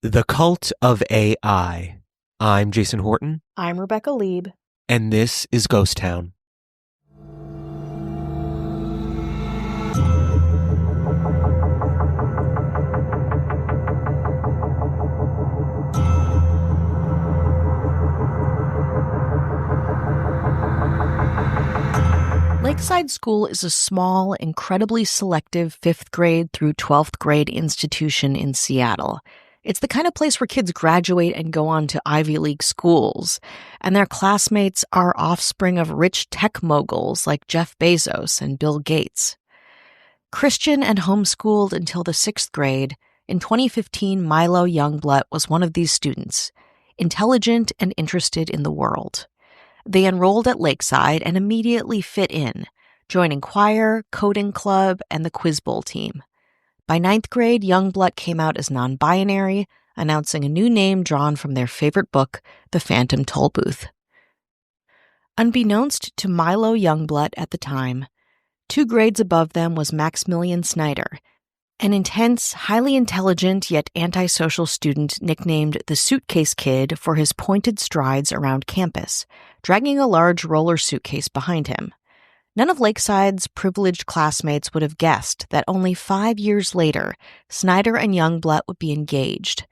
The Cult of AI. I'm Jason Horton. I'm Rebecca Lieb. And this is Ghost Town. Lakeside School is a small, incredibly selective 5th grade through 12th grade institution in Seattle. It's the kind of place where kids graduate and go on to Ivy League schools, and their classmates are offspring of rich tech moguls like Jeff Bezos and Bill Gates. Christian and homeschooled until the 6th grade, in 2015 Milo Youngblood was one of these students, intelligent and interested in the world. They enrolled at Lakeside and immediately fit in, joining choir, coding club, and the quiz bowl team. By 9th grade, Youngblood came out as non-binary, announcing a new name drawn from their favorite book, The Phantom Tollbooth. Unbeknownst to Milo Youngblood at the time, 2 grades above them was Maximilian Snyder, an intense, highly intelligent yet antisocial student nicknamed the Suitcase Kid for his pointed strides around campus, dragging a large roller suitcase behind him. None of Lakeside's privileged classmates would have guessed that only 5 years later, Snyder and Youngblood would be engaged.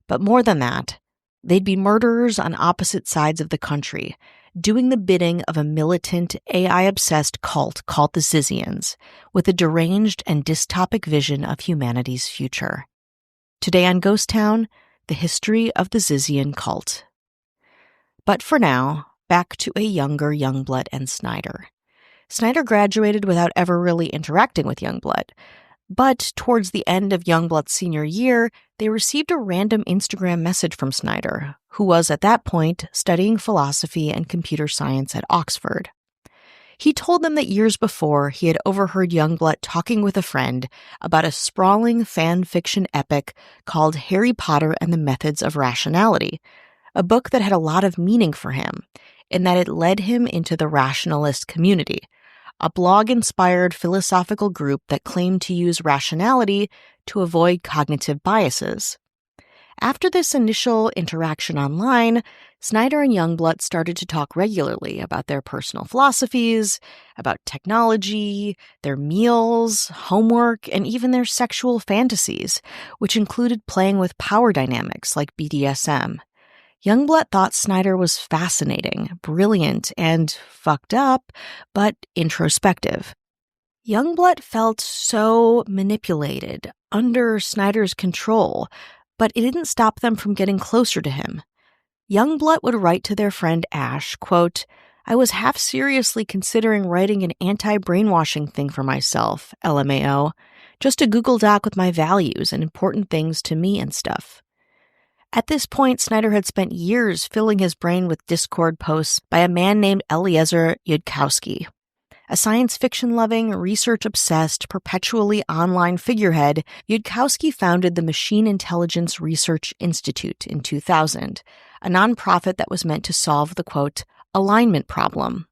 But more than that, they'd be murderers on opposite sides of the country, doing the bidding of a militant, AI-obsessed cult called the Zizians, with a deranged and dystopic vision of humanity's future. Today on Ghost Town, the history of the Zizian Cult. But for now, back to a younger Youngblood and Snyder. Snyder graduated without ever really interacting with Youngblood, but towards the end of Youngblood's senior year, they received a random Instagram message from Snyder, who was at that point studying philosophy and computer science at Oxford. He told them that years before, he had overheard Youngblood talking with a friend about a sprawling fan fiction epic called Harry Potter and the Methods of Rationality, a book that had a lot of meaning for him, in that it led him into the rationalist community, a blog-inspired philosophical group that claimed to use rationality to avoid cognitive biases. After this initial interaction online, Snyder and Youngblood started to talk regularly about their personal philosophies, about technology, their meals, homework, and even their sexual fantasies, which included playing with power dynamics like BDSM. Youngblood thought Snyder was fascinating, brilliant, and fucked up, but introspective. Youngblood felt so manipulated, under Snyder's control, but it didn't stop them from getting closer to him. Youngblood would write to their friend Ash, quote, "I was half seriously considering writing an anti-brainwashing thing for myself, LMAO, just a Google Doc with my values and important things to me and stuff." At this point, Snyder had spent years filling his brain with Discord posts by a man named Eliezer Yudkowsky, a science fiction-loving, research-obsessed, perpetually online figurehead. Yudkowsky founded the Machine Intelligence Research Institute in 2000, a nonprofit that was meant to solve the, quote, alignment problem.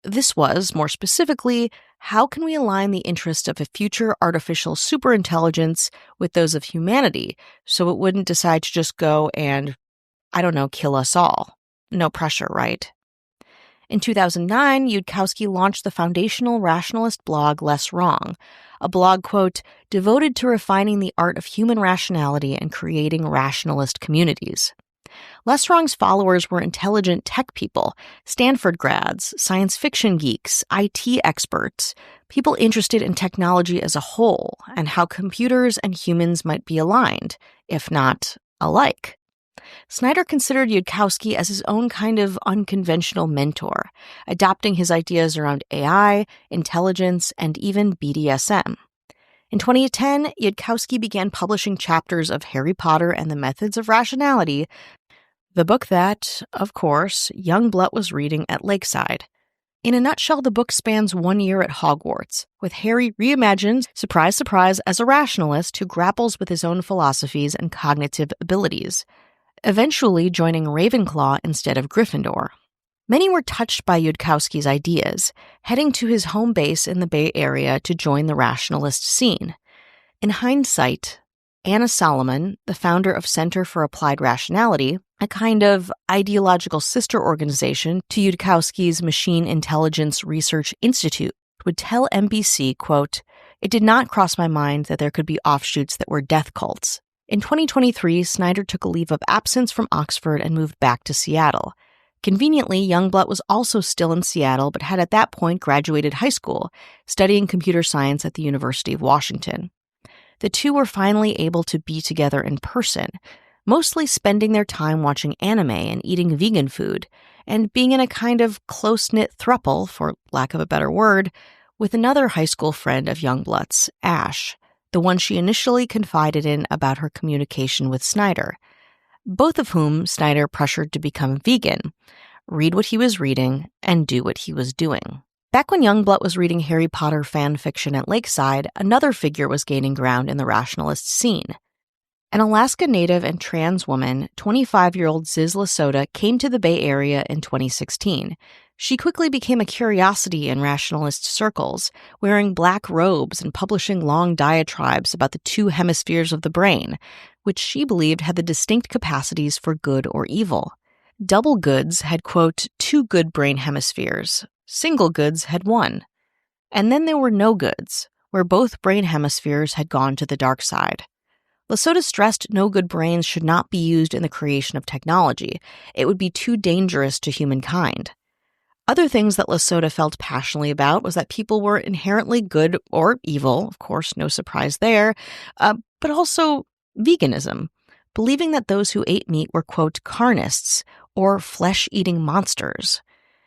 This was, more specifically, how can we align the interests of a future artificial superintelligence with those of humanity so it wouldn't decide to just go and, kill us all? No pressure, right? In 2009, Yudkowsky launched the foundational rationalist blog Less Wrong, a blog, quote, devoted to refining the art of human rationality and creating rationalist communities. Less Wrong's followers were intelligent tech people, Stanford grads, science fiction geeks, IT experts, people interested in technology as a whole and how computers and humans might be aligned, if not alike. Snyder considered Yudkowsky as his own kind of unconventional mentor, adopting his ideas around AI, intelligence, and even BDSM. In 2010, Yudkowsky began publishing chapters of Harry Potter and the Methods of Rationality, the book that, of course, Youngblood was reading at Lakeside. In a nutshell, the book spans 1 year at Hogwarts, with Harry reimagined, surprise, surprise, as a rationalist who grapples with his own philosophies and cognitive abilities, eventually joining Ravenclaw instead of Gryffindor. Many were touched by Yudkowsky's ideas, heading to his home base in the Bay Area to join the rationalist scene. In hindsight, Anna Solomon, the founder of Center for Applied Rationality, a kind of ideological sister organization to Yudkowsky's Machine Intelligence Research Institute, would tell NBC, quote, "It did not cross my mind that there could be offshoots that were death cults." In 2023, Snyder took a leave of absence from Oxford and moved back to Seattle. Conveniently, Youngblood was also still in Seattle, but had at that point graduated high school, studying computer science at the University of Washington. The two were finally able to be together in person, mostly spending their time watching anime and eating vegan food, and being in a kind of close-knit throuple, for lack of a better word, with another high school friend of Youngblood's, Ash, the one she initially confided in about her communication with Snyder, both of whom Snyder pressured to become vegan, read what he was reading, and do what he was doing. Back when Youngblood was reading Harry Potter fan fiction at Lakeside, another figure was gaining ground in the rationalist scene. An Alaska Native and trans woman, 25-year-old Ziz Lasota, came to the Bay Area in 2016. She quickly became a curiosity in rationalist circles, wearing black robes and publishing long diatribes about the two hemispheres of the brain, which she believed had the distinct capacities for good or evil. Double goods had, quote, two good brain hemispheres. Single goods had one. And then there were no goods, where both brain hemispheres had gone to the dark side. Lasota stressed no good brains should not be used in the creation of technology. It would be too dangerous to humankind. Other things that Lasota felt passionately about was that people were inherently good or evil, of course, no surprise there, but also veganism, believing that those who ate meat were, quote, carnists, or flesh-eating monsters.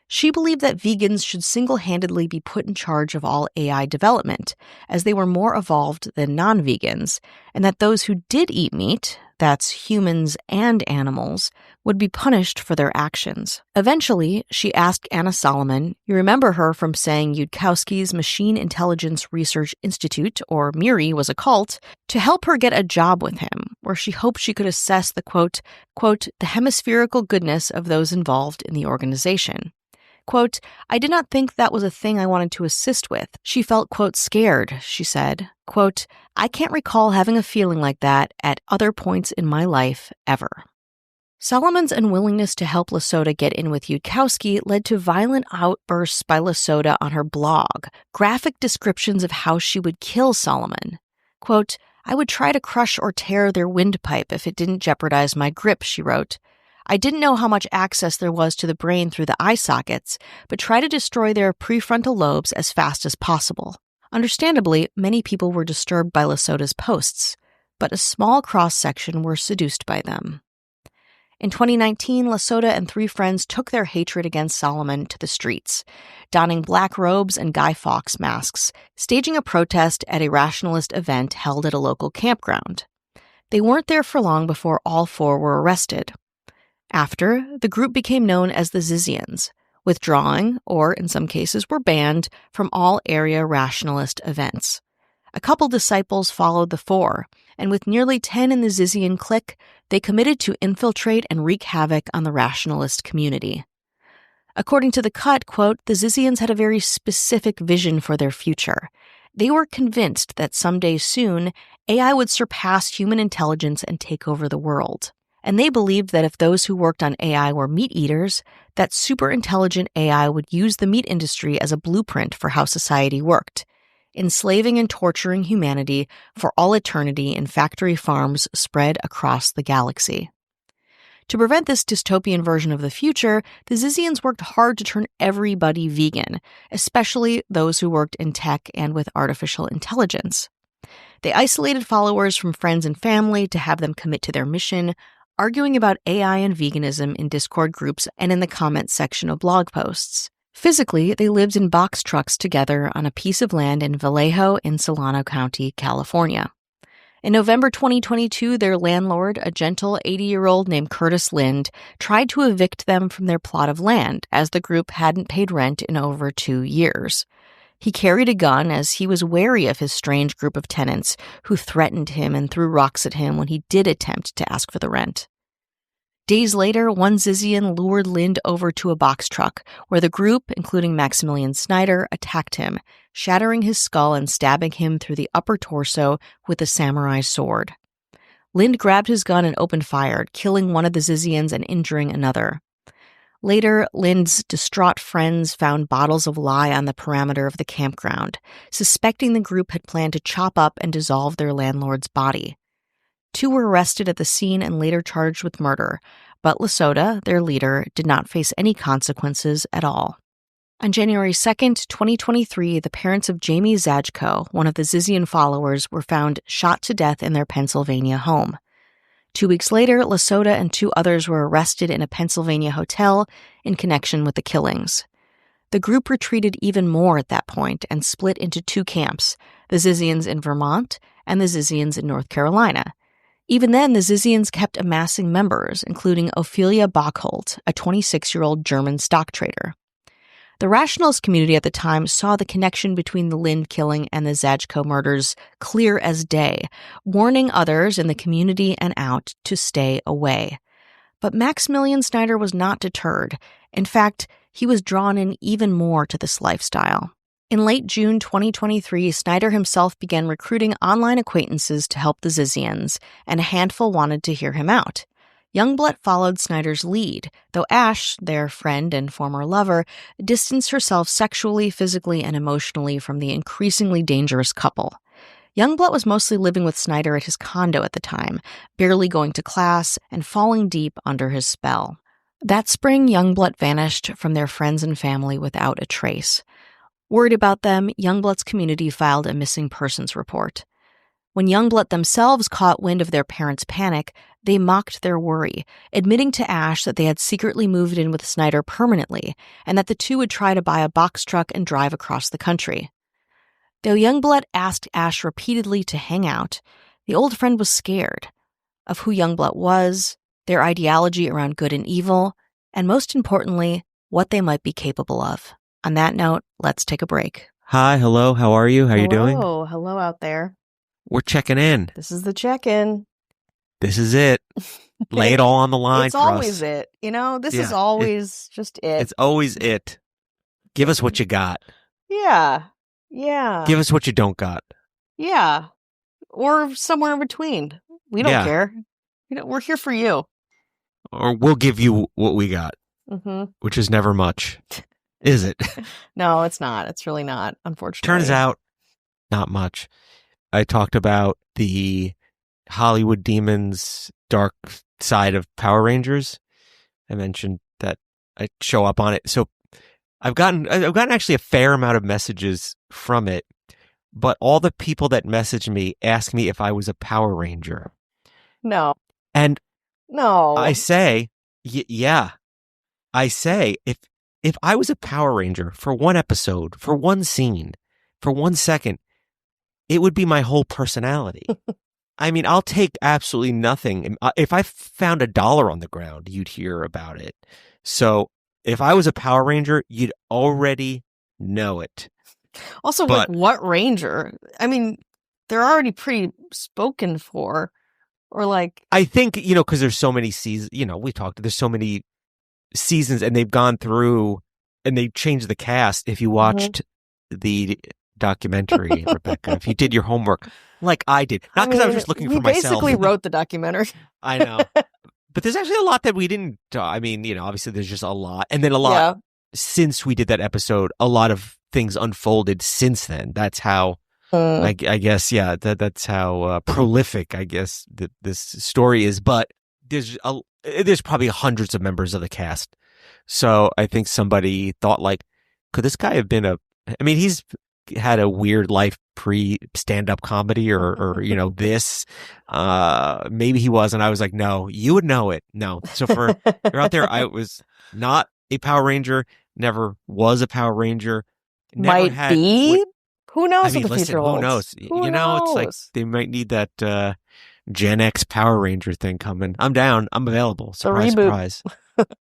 She believed that vegans should single-handedly be put in charge of all AI development, as they were more evolved than non-vegans, and that those who did eat meat, that's humans and animals, would be punished for their actions. Eventually, she asked Anna Solomon, you remember her from saying Yudkowsky's Machine Intelligence Research Institute, or MIRI, was a cult, to help her get a job with him, where she hoped she could assess the, quote, the hemispherical goodness of those involved in the organization. Quote, I did not think that was a thing I wanted to assist with. She felt, quote, scared, she said. Quote, I can't recall having a feeling like that at other points in my life ever. Solomon's unwillingness to help Lasota get in with Yudkowsky led to violent outbursts by Lasota on her blog, graphic descriptions of how she would kill Solomon. Quote, I would try to crush or tear their windpipe if it didn't jeopardize my grip, she wrote. I didn't know how much access there was to the brain through the eye sockets, but try to destroy their prefrontal lobes as fast as possible. Understandably, many people were disturbed by Lasota's posts, but a small cross-section were seduced by them. In 2019, Lasota and three friends took their hatred against Solomon to the streets, donning black robes and Guy Fawkes masks, staging a protest at a rationalist event held at a local campground. They weren't there for long before all four were arrested. After, the group became known as the Zizians, withdrawing, or in some cases were banned, from all area rationalist events. A couple disciples followed the four, and with nearly 10 in the Zizian clique, they committed to infiltrate and wreak havoc on the rationalist community. According to The Cut, quote, the Zizians had a very specific vision for their future. They were convinced that someday soon, AI would surpass human intelligence and take over the world. And they believed that if those who worked on AI were meat eaters, that super-intelligent AI would use the meat industry as a blueprint for how society worked, enslaving and torturing humanity for all eternity in factory farms spread across the galaxy. To prevent this dystopian version of the future, the Zizians worked hard to turn everybody vegan, especially those who worked in tech and with artificial intelligence. They isolated followers from friends and family to have them commit to their mission, arguing about AI and veganism in Discord groups and in the comments section of blog posts. Physically, they lived in box trucks together on a piece of land in Vallejo in Solano County, California. In November 2022, their landlord, a gentle 80-year-old named Curtis Lind, tried to evict them from their plot of land, as the group hadn't paid rent in over 2 years. He carried a gun as he was wary of his strange group of tenants who threatened him and threw rocks at him when he did attempt to ask for the rent. Days later, one Zizian lured Lind over to a box truck, where the group, including Maximilian Snyder, attacked him, shattering his skull and stabbing him through the upper torso with a samurai sword. Lind grabbed his gun and opened fire, killing one of the Zizians and injuring another. Later, Lind's distraught friends found bottles of lye on the perimeter of the campground, suspecting the group had planned to chop up and dissolve their landlord's body. 2 were arrested at the scene and later charged with murder, but Lasota, their leader, did not face any consequences at all. On January 2nd, 2023, the parents of Jamie Zajko, one of the Zizian followers, were found shot to death in their Pennsylvania home. 2 weeks later, Lasota and 2 others were arrested in a Pennsylvania hotel in connection with the killings. The group retreated even more at that point and split into 2 camps, the Zizians in Vermont and the Zizians in North Carolina. Even then, the Zizians kept amassing members, including Ophelia Bockholt, a 26-year-old German stock trader. The rationalist community at the time saw the connection between the Lind killing and the Zajko murders clear as day, warning others in the community and out to stay away. But Maximilian Snyder was not deterred. In fact, he was drawn in even more to this lifestyle. In late June 2023, Snyder himself began recruiting online acquaintances to help the Zizians, and a handful wanted to hear him out. Youngblood followed Snyder's lead, though Ash, their friend and former lover, distanced herself sexually, physically, and emotionally from the increasingly dangerous couple. Youngblood was mostly living with Snyder at his condo at the time, barely going to class and falling deep under his spell. That spring, Youngblood vanished from their friends and family without a trace. Worried about them, Youngblood's community filed a missing persons report. When Youngblood themselves caught wind of their parents' panic, they mocked their worry, admitting to Ash that they had secretly moved in with Snyder permanently and that the 2 would try to buy a box truck and drive across the country. Though Youngblood asked Ash repeatedly to hang out, the old friend was scared of who Youngblood was, their ideology around good and evil, and most importantly, what they might be capable of. On that note, let's take a break. Hi, hello, how are you? How are you doing? Hello out there. We're checking in. This is the check-in. This is it. Lay it all on the line It's for us. always it. You know, this is always just it. It's always it. Give us what you got. Yeah. Yeah. Give us what you don't got. Yeah. Or somewhere in between. We don't care. You know, we're here for you. Or we'll give you what we got, which is never much. Is it? No, it's not. It's really not, unfortunately. Turns out, not much. I talked about the Hollywood Demons dark side of Power Rangers. I mentioned that I show up on it. So I've gotten actually a fair amount of messages from it, but all the people that message me ask me if I was a Power Ranger. No. And no. I say, yeah. I say, if I was a Power Ranger for one episode, for one scene, for 1 second, it would be my whole personality. I mean, I'll take absolutely nothing. If I found $1 on the ground, you'd hear about it. So if I was a Power Ranger, you'd already know it. Also, like, what Ranger? I mean, they're already pretty spoken for. Or like... I think, because there's so many seasons, there's so many seasons and they've gone through and they changed the cast. If you watched the documentary, Rebecca, if you did your homework like I did, not because I was just looking for myself. We basically wrote the documentary. I know. But there's actually a lot that we didn't, obviously there's just a lot. And then a lot, since we did that episode, a lot of things unfolded since then. That's how, I guess, that's how prolific, I guess, this story is. But there's probably hundreds of members of the cast. So I think somebody thought, like, could this guy have been he's had a weird life pre-stand-up comedy or this. Maybe he was, and I was like, no, you would know it. No. So for you're out there, I was not a Power Ranger, never was a Power Ranger. Never might be? Who knows what the future holds? Who knows? Who knows? It's like they might need that Gen X Power Ranger thing coming. I'm down. I'm available. Surprise, surprise.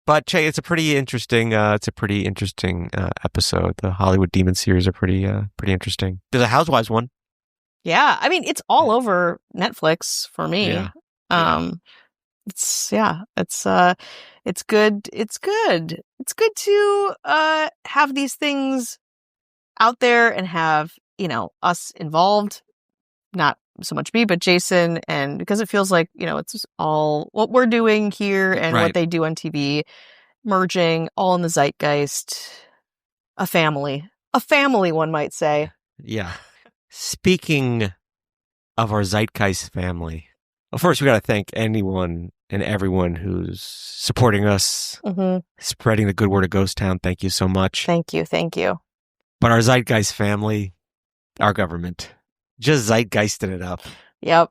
But it's a pretty interesting. Episode. The Hollywood Demon series are pretty interesting. There's a Housewives one. Yeah, I mean it's all over Netflix for me. Yeah. It's good. It's good. It's good to have these things out there and have us involved. Not so much me, but Jason, and because it feels like, it's all what we're doing here and what they do on TV, merging all in the zeitgeist. A family, one might say. Yeah. Speaking of our zeitgeist family, well, first we got to thank anyone and everyone who's supporting us, spreading the good word of Ghost Town. Thank you so much. Thank you. But our zeitgeist family, our government, just zeitgeisting it up. Yep.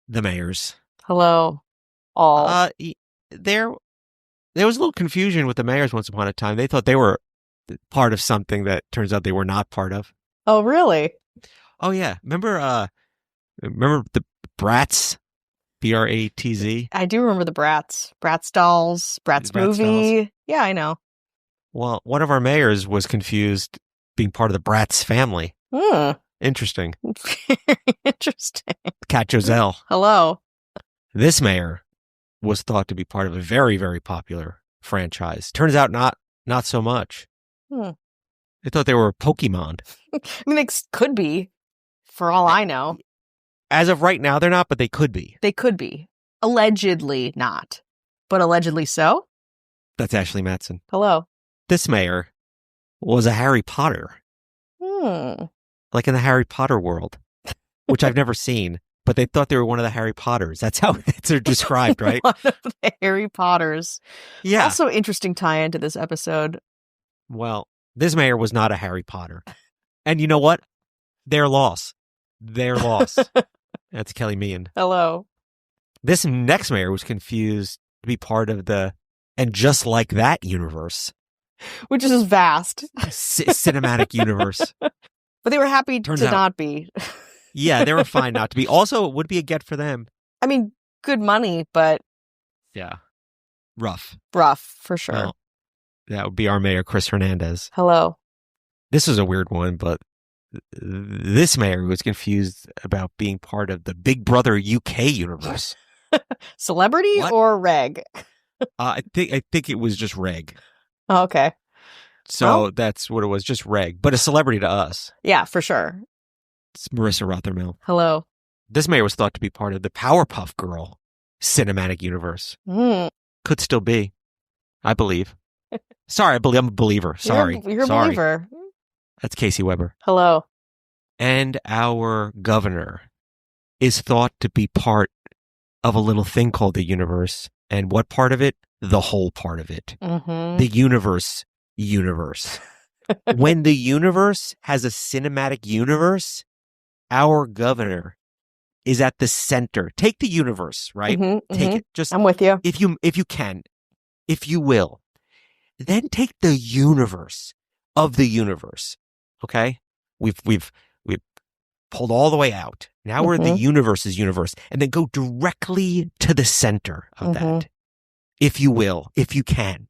The mayors. Hello, all. There was a little confusion with the mayors once upon a time. They thought they were part of something that turns out they were not part of. Oh, really? Oh, yeah. Remember the Bratz? Bratz? I do remember the Bratz. Bratz dolls. Bratz movie. Dolls. Yeah, I know. Well, one of our mayors was confused being part of the Bratz family. Interesting. Very interesting. Cat Joselle. Hello. This mayor was thought to be part of a very, very popular franchise. Turns out not so much. They thought they were Pokemon. I mean, they could be, for all I know. As of right now, they're not, but they could be. They could be. Allegedly not, but allegedly so? That's Ashley Matson. Hello. This mayor was a Harry Potter. Like in the Harry Potter world, which I've never seen, but they thought they were one of the Harry Potters. That's how they're described, right? One of the Harry Potters. Yeah. Also interesting tie-in to this episode. Well, this mayor was not a Harry Potter. And you know what? Their loss. That's Kelly Meehan. Hello. This next mayor was confused to be part of the And Just Like That universe. Which is vast. Cinematic universe. But they were happy to not be. Yeah, they were fine not to be. Also, it would be a get for them. I mean, good money, but... Yeah. Rough, for sure. Well, that would be our mayor, Chris Hernandez. Hello. This was a weird one, but this mayor was confused about being part of the Big Brother UK universe. Celebrity or reg? I think it was just reg. Oh, okay. So that's what it was, just reg, but a celebrity to us. Yeah, for sure. It's Marissa Rothermel. Hello. This mayor was thought to be part of the Powerpuff Girl cinematic universe. Could still be, I believe. Sorry, I'm a believer. Sorry. You're a believer. That's Casey Weber. Hello. And our governor is thought to be part of a little thing called the universe. And what part of it? The whole part of it. The universe. When the universe has a cinematic universe, our governor is at the center. Take the universe, right? Take it. Just I'm with you. If you can, if you will, then take the universe of the universe. Okay? We've pulled all the way out. Now we're the universe's universe, and then go directly to the center of that. If you will, if you can,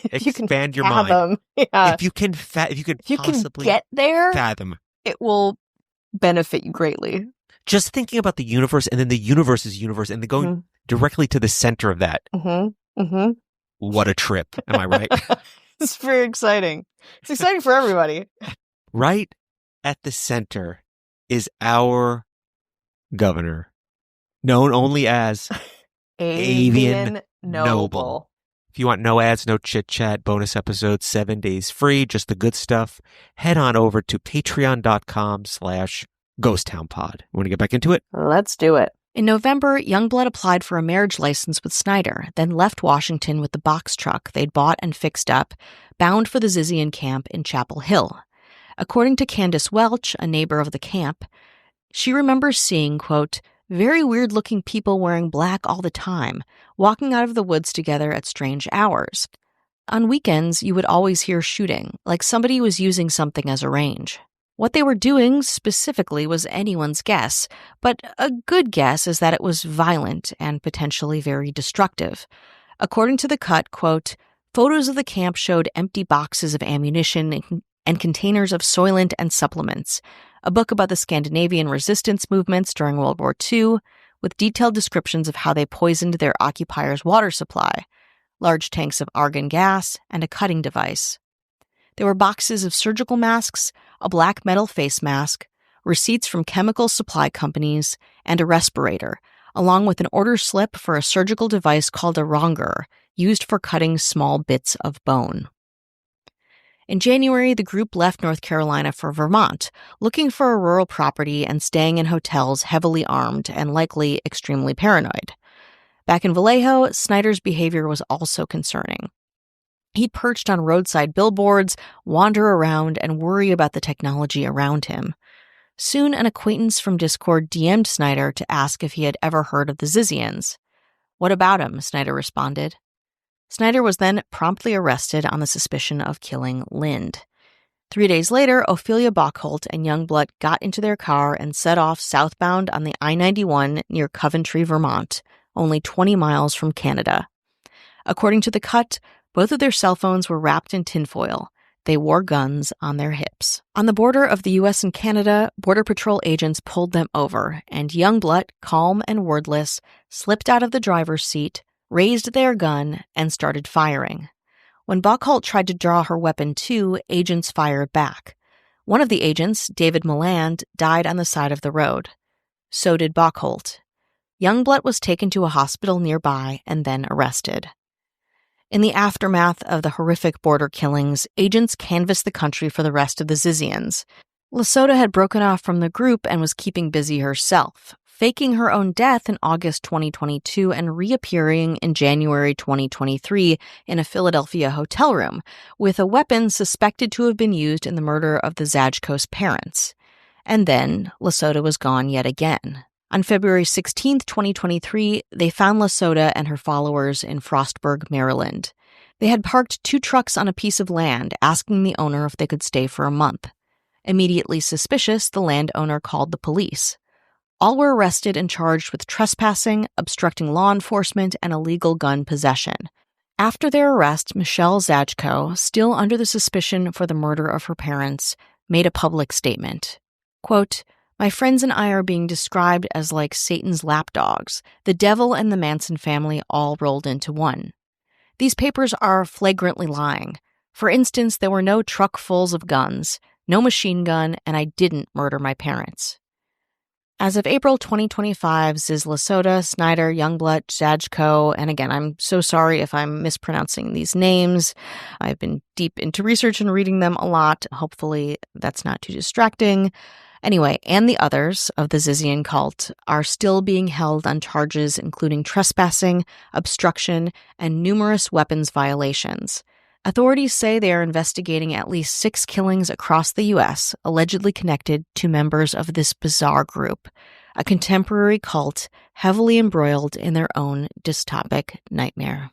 expand your mind. Yeah. If you can possibly get there, fathom, it will benefit you greatly. Just thinking about the universe and then the universe's universe, and then going directly to the center of that. What a trip! Am I right? It's very exciting. It's exciting for everybody. Right at the center is our governor, known only as Avian Noble. If you want no ads, no chit chat, bonus episodes, 7 days free, just the good stuff, head on over to patreon.com/ghosttownpod. Want to get back into it? Let's do it. In November, Youngblood applied for a marriage license with Snyder, then left Washington with the box truck they'd bought and fixed up, bound for the Zizian camp in Chapel Hill. According to Candace Welch, a neighbor of the camp, she remembers seeing, quote, very weird-looking people wearing black all the time, walking out of the woods together at strange hours. On weekends, you would always hear shooting, like somebody was using something as a range. What they were doing specifically was anyone's guess, but a good guess is that it was violent and potentially very destructive. According to The Cut, quote, photos of the camp showed empty boxes of ammunition and containers of soylent and supplements, a book about the Scandinavian resistance movements during World War II, with detailed descriptions of how they poisoned their occupiers' water supply, large tanks of argon gas, and a cutting device. There were boxes of surgical masks, a black metal face mask, receipts from chemical supply companies, and a respirator, along with an order slip for a surgical device called a wronger, used for cutting small bits of bone. In January, the group left North Carolina for Vermont, looking for a rural property and staying in hotels heavily armed and likely extremely paranoid. Back in Vallejo, Snyder's behavior was also concerning. He'd perched on roadside billboards, wander around, and worry about the technology around him. Soon, an acquaintance from Discord DM'd Snyder to ask if he had ever heard of the Zizians. "What about him?" Snyder responded. Snyder was then promptly arrested on the suspicion of killing Lind. 3 days later, Ophelia Bockholt and Youngblood got into their car and set off southbound on the I-91 near Coventry, Vermont, only 20 miles from Canada. According to The Cut, both of their cell phones were wrapped in tinfoil. They wore guns on their hips. On the border of the U.S. and Canada, Border Patrol agents pulled them over, and Youngblood, calm and wordless, slipped out of the driver's seat, raised their gun, and started firing. When Bockholt tried to draw her weapon too, agents fired back. One of the agents, David Milland, died on the side of the road. So did Bockholt. Youngblood was taken to a hospital nearby and then arrested. In the aftermath of the horrific border killings, agents canvassed the country for the rest of the Zizians. Lasota had broken off from the group and was keeping busy herself, faking her own death in August 2022 and reappearing in January 2023 in a Philadelphia hotel room with a weapon suspected to have been used in the murder of the Zajkos parents. And then Lasota was gone yet again. On February 16, 2023, they found Lasota and her followers in Frostburg, Maryland. They had parked 2 trucks on a piece of land, asking the owner if they could stay for a month. Immediately suspicious, the landowner called the police. All were arrested and charged with trespassing, obstructing law enforcement, and illegal gun possession. After their arrest, Michelle Zajko, still under the suspicion for the murder of her parents, made a public statement. Quote, "My friends and I are being described as like Satan's lapdogs, the devil and the Manson family all rolled into one. These papers are flagrantly lying. For instance, there were no truckfuls of guns, no machine gun, and I didn't murder my parents." As of April 2025, Ziz Lasota, Snyder, Youngblood, Zajko, and again, I'm so sorry if I'm mispronouncing these names. I've been deep into research and reading them a lot. Hopefully that's not too distracting. Anyway, and the others of the Zizian cult are still being held on charges including trespassing, obstruction, and numerous weapons violations. Authorities say they are investigating at least 6 killings across the U.S., allegedly connected to members of this bizarre group, a contemporary cult heavily embroiled in their own dystopic nightmare.